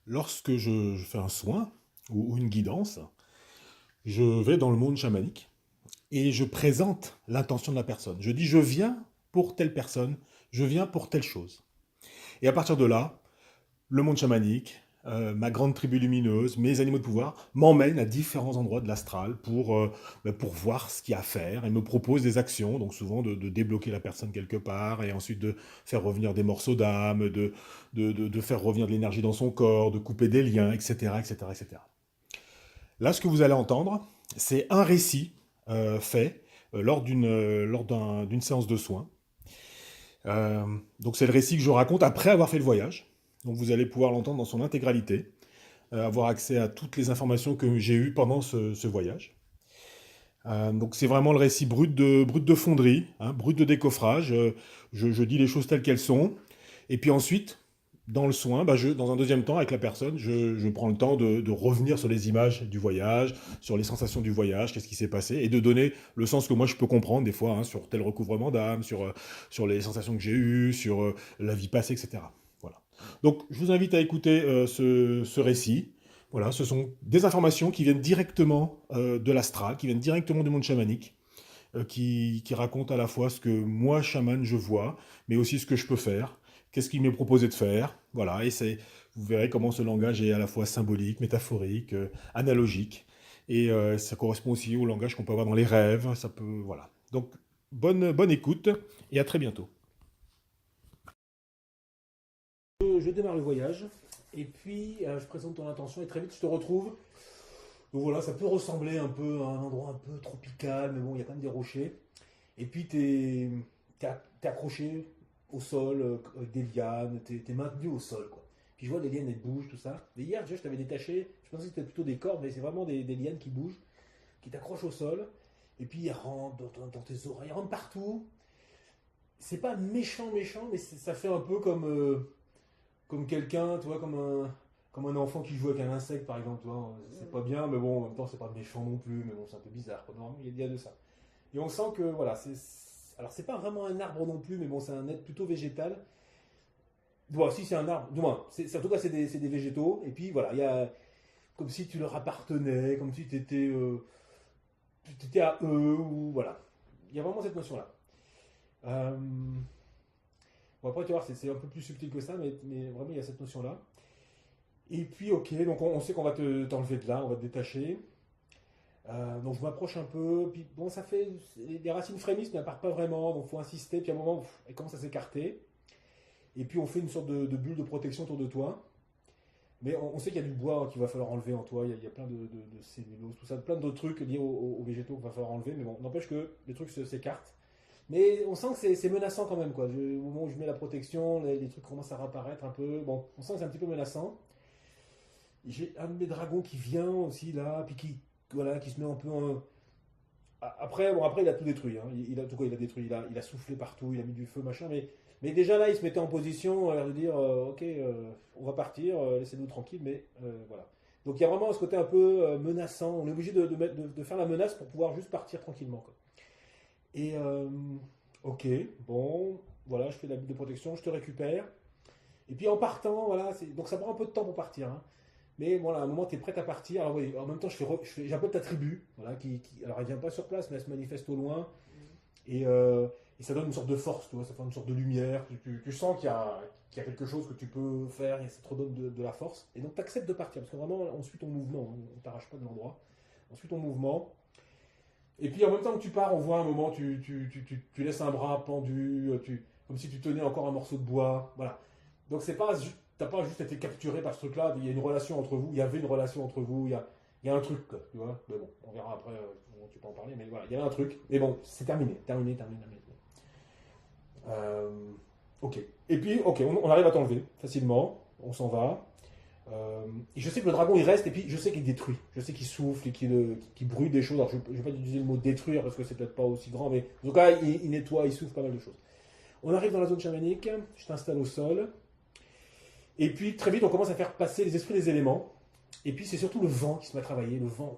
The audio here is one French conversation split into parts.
Lorsque je fais un soin ou une guidance, je vais dans le monde chamanique et je présente l'intention de la personne. Je dis je viens pour telle personne, je viens pour telle chose. Et à partir de là, le monde chamanique, ma grande tribu lumineuse, mes animaux de pouvoir m'emmènent à différents endroits de l'astral pour voir ce qu'il y a à faire et me proposent des actions, donc souvent de débloquer la personne quelque part et ensuite de faire revenir des morceaux d'âme, de faire revenir de l'énergie dans son corps, de couper des liens, etc., etc., etc. Là, ce que vous allez entendre, c'est un récit fait lors d'une séance de soins. Donc c'est le récit que je raconte après avoir fait le voyage. Donc vous allez pouvoir l'entendre dans son intégralité, avoir accès à toutes les informations que j'ai eues pendant ce voyage. Donc c'est vraiment le récit brut de fonderie, hein, brut de décoffrage. Je dis les choses telles qu'elles sont. Et puis ensuite, dans le soin, dans un deuxième temps, avec la personne, je prends le temps de revenir sur les images du voyage, sur les sensations du voyage, qu'est-ce qui s'est passé, et de donner le sens que moi je peux comprendre des fois, hein, sur tel recouvrement d'âme, sur les sensations que j'ai eues, sur la vie passée, etc. Voilà. Donc je vous invite à écouter ce récit. Voilà, ce sont des informations qui viennent directement de l'astral, qui viennent directement du monde chamanique, qui racontent à la fois ce que moi, chaman, je vois, mais aussi ce que je peux faire, qu'est-ce qu'il m'est proposé de faire. Voilà, et vous verrez comment ce langage est à la fois symbolique, métaphorique, analogique, et ça correspond aussi au langage qu'on peut avoir dans les rêves. Ça peut, voilà. Donc, bonne écoute, et à très bientôt. Je démarre le voyage, et puis je présente ton intention, et très vite je te retrouve. Donc voilà, ça peut ressembler un peu à un endroit un peu tropical, mais bon, il y a quand même des rochers. Et puis t'es accroché au sol avec des lianes, t'es maintenu au sol, quoi. Puis je vois les lianes, elles bougent, tout ça. Mais hier, déjà, je t'avais détaché, je pensais que c'était plutôt des cordes, mais c'est vraiment des lianes qui bougent, qui t'accrochent au sol. Et puis ils rentrent dans tes oreilles, ils rentrent partout. C'est pas méchant, méchant, mais ça fait un peu comme quelqu'un, tu vois, comme un enfant qui joue avec un insecte, par exemple, tu vois. C'est pas bien, mais bon, en même temps, c'est pas méchant non plus, mais bon, c'est un peu bizarre, quoi. Normalement, il y a de ça. Et on sent que, voilà, alors c'est pas vraiment un arbre non plus, mais bon, c'est un être plutôt végétal. Bon, si c'est un arbre, du moins, en tout cas, c'est des végétaux. Et puis, voilà, il y a comme si tu leur appartenais, comme si tu étais à eux, ou voilà. Il y a vraiment cette notion-là. Euh, bon, après, tu vois, c'est un peu plus subtil que ça, mais vraiment, il y a cette notion-là. Et puis, ok, donc on sait qu'on va t'enlever de là, on va te détacher. Donc je m'approche un peu, puis bon, ça fait. Les racines frémissent, mais elles partent pas vraiment, donc il faut insister, puis à un moment, elles commencent à s'écarter. Et puis on fait une sorte de bulle de protection autour de toi. Mais on sait qu'il y a du bois qu'il va falloir enlever en toi, il y a plein de cellulose, tout ça, plein d'autres trucs liés aux végétaux qu'il va falloir enlever, mais bon, n'empêche que les trucs s'écartent. Mais on sent que c'est menaçant quand même, quoi. Au moment où je mets la protection, les trucs commencent à réapparaître un peu. Bon, on sent que c'est un petit peu menaçant. J'ai un de mes dragons qui vient aussi là, puis voilà, qui se met un peu en. Après, bon, après, il a tout détruit, hein. En tout cas, il a détruit, il a soufflé partout, il a mis du feu, machin. Mais déjà là, il se mettait en position, l'air de dire, ok, on va partir, laissez-nous tranquille, mais voilà. Donc il y a vraiment ce côté un peu menaçant. On est obligé de faire la menace pour pouvoir juste partir tranquillement, quoi. Et ok, bon, voilà, je fais la bulle de protection, je te récupère. Et puis en partant, voilà, donc ça prend un peu de temps pour partir, hein. Mais voilà, à un moment, tu es prête à partir. Alors, oui, en même temps, j'appelle ta tribu, voilà, alors elle vient pas sur place, mais elle se manifeste au loin. Et, euh, et ça donne une sorte de force, tu vois, ça fait une sorte de lumière. Tu sens qu'il y a quelque chose que tu peux faire et ça te redonne de la force. Et donc, tu acceptes de partir, parce que vraiment, on suit ton mouvement, hein, on ne t'arrache pas de l'endroit. On suit ton mouvement. Et puis, en même temps que tu pars, on voit un moment, tu laisses un bras pendu, comme si tu tenais encore un morceau de bois. Voilà. Donc, t'as pas juste été capturé par ce truc-là, il y a une relation entre vous, il y avait une relation entre vous, il y a un truc, quoi, tu vois. Mais bon, on verra après, tu peux en parler, mais voilà, il y avait un truc. Mais bon, c'est terminé, terminé, terminé, terminé. Euh, ok. Et puis, ok, on arrive à t'enlever facilement, on s'en va. Et je sais que le dragon il reste, et puis je sais qu'il détruit, je sais qu'il souffle et qu'il brûle des choses. Alors je ne vais pas utiliser le mot détruire parce que c'est peut-être pas aussi grand, mais en tout cas il nettoie, il souffle pas mal de choses. On arrive dans la zone chamanique, je t'installe au sol, et puis très vite on commence à faire passer les esprits des éléments, et puis c'est surtout le vent qui se met à travailler, le vent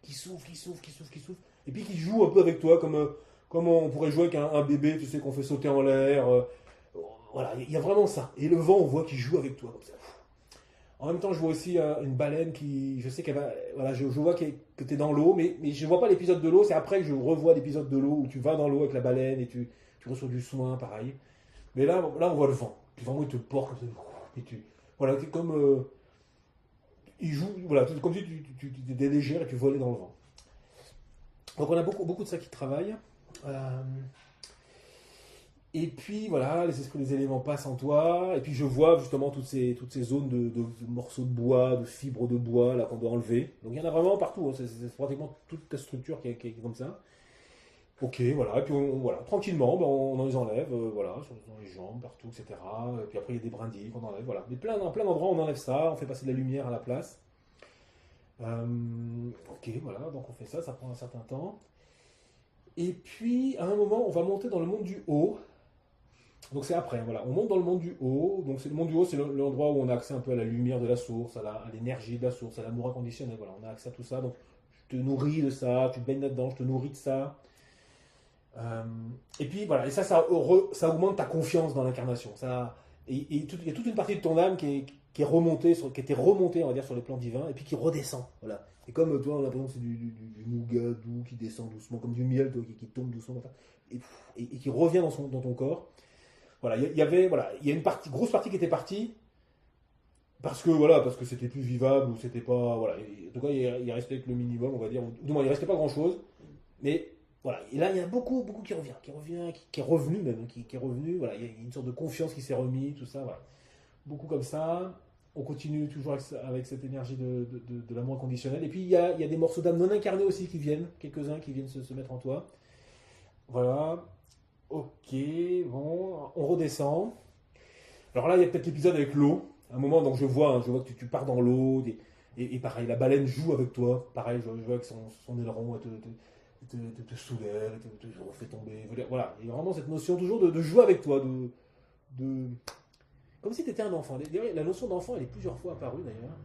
qui souffle, qui souffle, qui souffle, qui souffle, et puis qui joue un peu avec toi comme on pourrait jouer avec un bébé, tu sais, qu'on fait sauter en l'air. Voilà, il y a vraiment ça. Et le vent, on voit qu'il joue avec toi comme ça. En même temps, je vois aussi une baleine qui, je sais qu'elle va, voilà, je vois que tu es dans l'eau, mais je vois pas l'épisode de l'eau, c'est après que je revois l'épisode de l'eau où tu vas dans l'eau avec la baleine et tu reçois du soin, pareil. Mais là, on voit le vent. Puis vraiment, il te porte comme ça, et voilà, c'est comme, il joue, voilà, comme si tu étais légère et tu volais dans le vent. Donc on a beaucoup de ça qui travaille. Euh, et puis voilà, les esprits des éléments passent en toi. Et puis je vois justement toutes ces zones de morceaux de bois, de fibres de bois là qu'on doit enlever. Donc il y en a vraiment partout. Hein. C'est pratiquement toute ta structure qui est comme ça. Ok, voilà. Et puis voilà, tranquillement, ben, on en les enlève, voilà, dans les jambes, partout, etc. Et puis après il y a des brindilles qu'on enlève. Voilà, mais plein d'endroits on enlève ça. On fait passer de la lumière à la place. Ok, voilà. Donc on fait ça. Ça prend un certain temps. Et puis à un moment, on va monter dans le monde du haut. Donc c'est après, voilà. On monte dans le monde du haut. Donc c'est le monde du haut, c'est l'endroit où on a accès un peu à la lumière de la source, à l'énergie de la source, à l'amour inconditionnel. Voilà, on a accès à tout ça. Donc je te nourris de ça, tu te baignes là-dedans, je te nourris de ça. Euh, et puis voilà, et ça augmente ta confiance dans l'incarnation. Il y a toute une partie de ton âme qui est remontée, qui était remontée, on va dire, sur le plan divin, et puis qui redescend. Voilà. Et comme toi, on a l'impression que c'est du nougat doux qui descend doucement, comme du miel toi, qui tombe doucement, enfin, et qui revient dans ton corps. Voilà, il y a une grosse partie qui était partie parce que c'était plus vivable ou c'était pas, voilà. En tout cas, il restait que le minimum, on va dire. Du moins, il restait pas grand chose. Mais voilà, et là, il y a beaucoup qui est revenu même, qui est revenu. Voilà, il y a une sorte de confiance qui s'est remise, tout ça. Voilà, beaucoup comme ça. On continue toujours avec cette énergie de l'amour inconditionnel. Et puis, il y a des morceaux d'âme non incarnés aussi qui viennent, quelques-uns qui viennent se mettre en toi. Voilà. Ok, bon, on redescend. Alors là, il y a peut-être l'épisode avec l'eau. À un moment, donc je vois que tu pars dans l'eau. Et pareil, la baleine joue avec toi. Pareil, je vois que son aileron te soulève, te refait tomber. Voilà, il y a vraiment cette notion toujours de jouer avec toi. De... Comme si tu étais un enfant. D'ailleurs, la notion d'enfant, elle est plusieurs fois apparue d'ailleurs.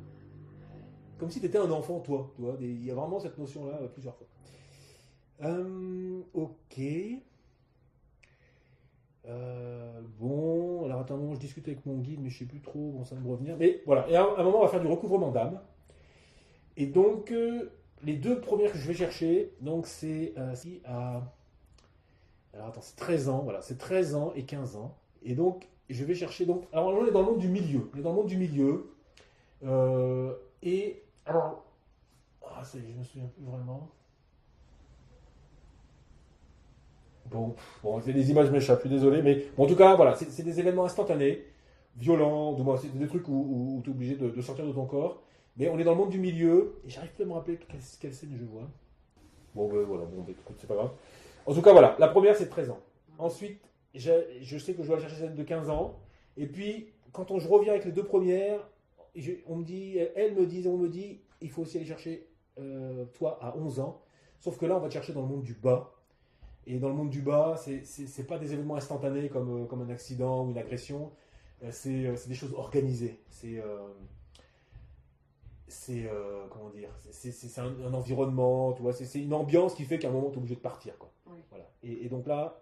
Comme si tu étais un enfant, toi. Tu vois, il y a vraiment cette notion-là plusieurs fois. Ok. Bon, alors attends, je discute avec mon guide, mais je sais plus trop, bon, ça va me revenir. Mais voilà, et à un moment, on va faire du recouvrement d'âme. Et donc, les deux premières que je vais chercher, donc c'est alors attends, c'est 13 ans, voilà, c'est 13 ans et 15 ans. Et donc, je vais chercher, donc, alors on est dans le monde du milieu. On est dans le monde du milieu. Et, alors, je me souviens plus vraiment. Bon, les images m'échappent, je suis désolé, mais bon, en tout cas, voilà, c'est des événements instantanés, violents, c'est des trucs où tu es obligé de sortir de ton corps. Mais on est dans le monde du milieu, et j'arrive plus à me rappeler quelle scène je vois. Bon, ben voilà, bon, ben, écoute, c'est pas grave. En tout cas, voilà, la première c'est 13 ans. Ensuite, je sais que je dois aller chercher celle de 15 ans. Et puis, je reviens avec les deux premières, on me dit, on me dit, il faut aussi aller chercher toi à 11 ans. Sauf que là, on va te chercher dans le monde du bas. Et dans le monde du bas, c'est pas des événements instantanés comme un accident ou une agression. C'est des choses organisées. Comment dire, c'est un environnement, tu vois, c'est une ambiance qui fait qu'à un moment, tu es obligé de partir, quoi. Oui. Voilà. Et donc là,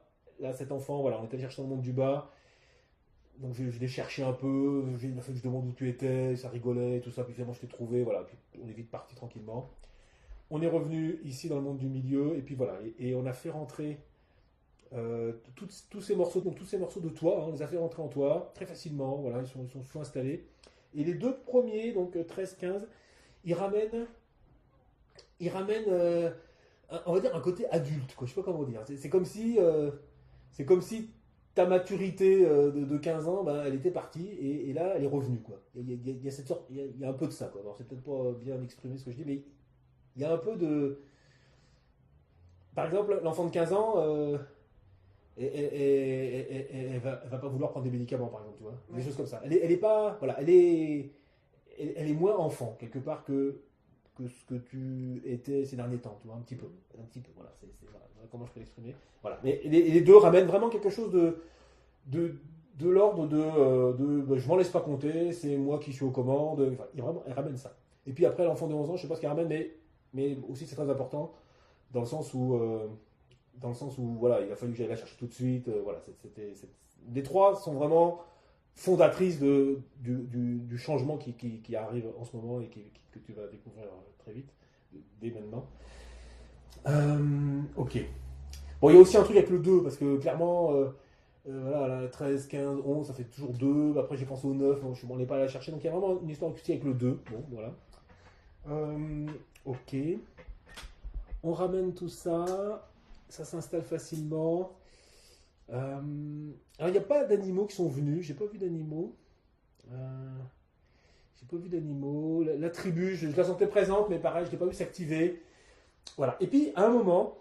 cet enfant, voilà, on est allé chercher dans le monde du bas. Donc je l'ai cherché un peu, il a fallu que je demande où tu étais, ça rigolait, tout ça, puis finalement je t'ai trouvé, voilà, puis on est vite parti tranquillement. On est revenu ici dans le monde du milieu, et puis voilà, et on a fait rentrer tous ces morceaux, donc tous ces morceaux de toi, hein, on les a fait rentrer en toi très facilement, voilà, ils sont installés. Et les deux premiers, donc 13-15, ils ramènent, on va dire un côté adulte, quoi. Je sais pas comment dire. C'est comme si ta maturité de 15 ans, ben, elle était partie et là, elle est revenue, quoi. Il y a cette sorte, il y a un peu de ça, quoi. Alors, c'est peut-être pas bien exprimé ce que je dis, mais il y a un peu de. Par exemple, l'enfant de 15 ans, elle va pas vouloir prendre des médicaments, par exemple, tu vois. Des Ouais. choses comme ça. Elle est pas. Voilà, elle est moins enfant, quelque part, que ce que tu étais ces derniers temps, tu vois, un petit peu. Un petit peu, voilà. Voilà comment je peux l'exprimer. Voilà. Mais les deux ramènent vraiment quelque chose de l'ordre de je m'en laisse pas compter, c'est moi qui suis aux commandes. Enfin, elle ramène ça. Et puis après, l'enfant de 11 ans, je sais pas ce qu'il ramène, mais aussi c'est très important dans le sens où voilà, il a fallu que j'aille la chercher tout de suite. Voilà, les trois sont vraiment fondatrice du changement qui arrive en ce moment et que tu vas découvrir très vite, dès maintenant. Ok. Bon, il y a aussi un truc avec le 2 parce que clairement, voilà, la 13, 15, 11, ça fait toujours 2. Après, j'ai pensé au 9, donc je m'en ai pas allé la chercher. Donc, il y a vraiment une histoire aussi avec le 2. Bon, voilà. Ok. On ramène tout ça. Ça s'installe facilement. Alors, il n'y a pas d'animaux qui sont venus. J'ai pas vu d'animaux. J'ai pas vu d'animaux. La tribu, je la sentais présente, mais pareil, je l'ai pas vu s'activer. Voilà. Et puis, à un moment,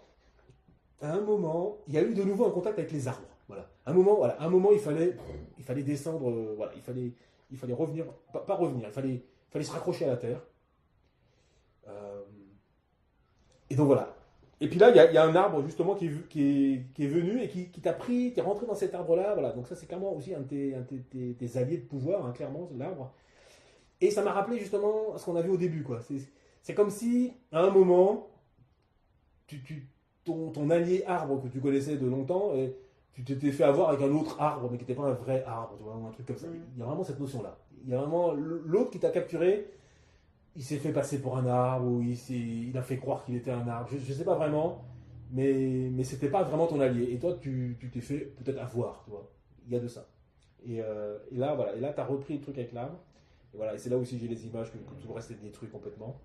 il y a eu de nouveau un contact avec les arbres. Voilà. À un moment, il fallait descendre. Voilà, il fallait revenir, pas revenir. Il fallait se raccrocher à la terre. Et donc voilà. Et puis là, il y a un arbre justement qui est venu et qui t'a pris, qui est rentré dans cet arbre-là. Voilà. Donc ça, c'est clairement aussi un de tes alliés de pouvoir, hein, clairement, c'est l'arbre. Et ça m'a rappelé justement ce qu'on a vu au début, quoi. C'est comme si, à un moment, ton allié arbre que tu connaissais de longtemps, et tu t'étais fait avoir avec un autre arbre, mais qui n'était pas un vrai arbre, tu vois, ou un truc comme ça. Il y a vraiment cette notion-là. Il y a vraiment l'autre qui t'a capturé, il s'est fait passer pour un arbre, ou il a fait croire qu'il était un arbre. Je ne sais pas vraiment, mais c'était pas vraiment ton allié. Et toi, tu t'es fait peut-être avoir, tu vois. Il y a de ça. Et là, voilà. Et là, tu as repris le truc avec l'arbre. Et voilà. Et c'est là aussi j'ai les images que tout le reste est détruit complètement.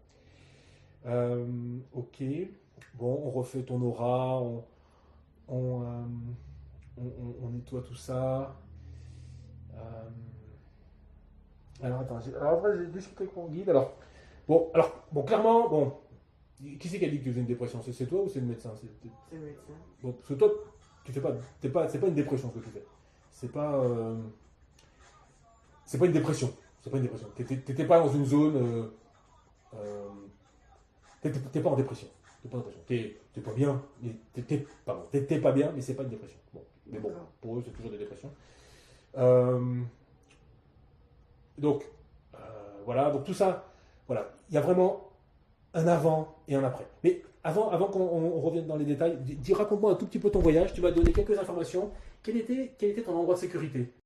Ok. Bon, on refait ton aura, on, euh, on nettoie tout ça. Alors attends, alors après j'ai discuté avec mon guide. Bon, clairement, bon, qui c'est qui a dit que tu faisais une dépression? C'est toi ou c'est le médecin? C'est le médecin. Bon, parce que toi, tu fais c'est pas une dépression ce que tu fais. C'est pas, c'est pas une dépression. C'est pas une dépression. T'étais pas dans une zone, t'es pas en dépression. T'es pas en dépression. T'es pas bien, mais pardon, t'es pas bien, mais c'est pas une dépression. Bon, mais bon, pour eux c'est toujours des dépressions. Euh, donc, voilà, donc tout ça, voilà, il y a vraiment un avant et un après. Mais avant qu'on revienne dans les détails, raconte-moi un tout petit peu ton voyage. Tu m'as donné quelques informations. Quel était ton endroit de sécurité?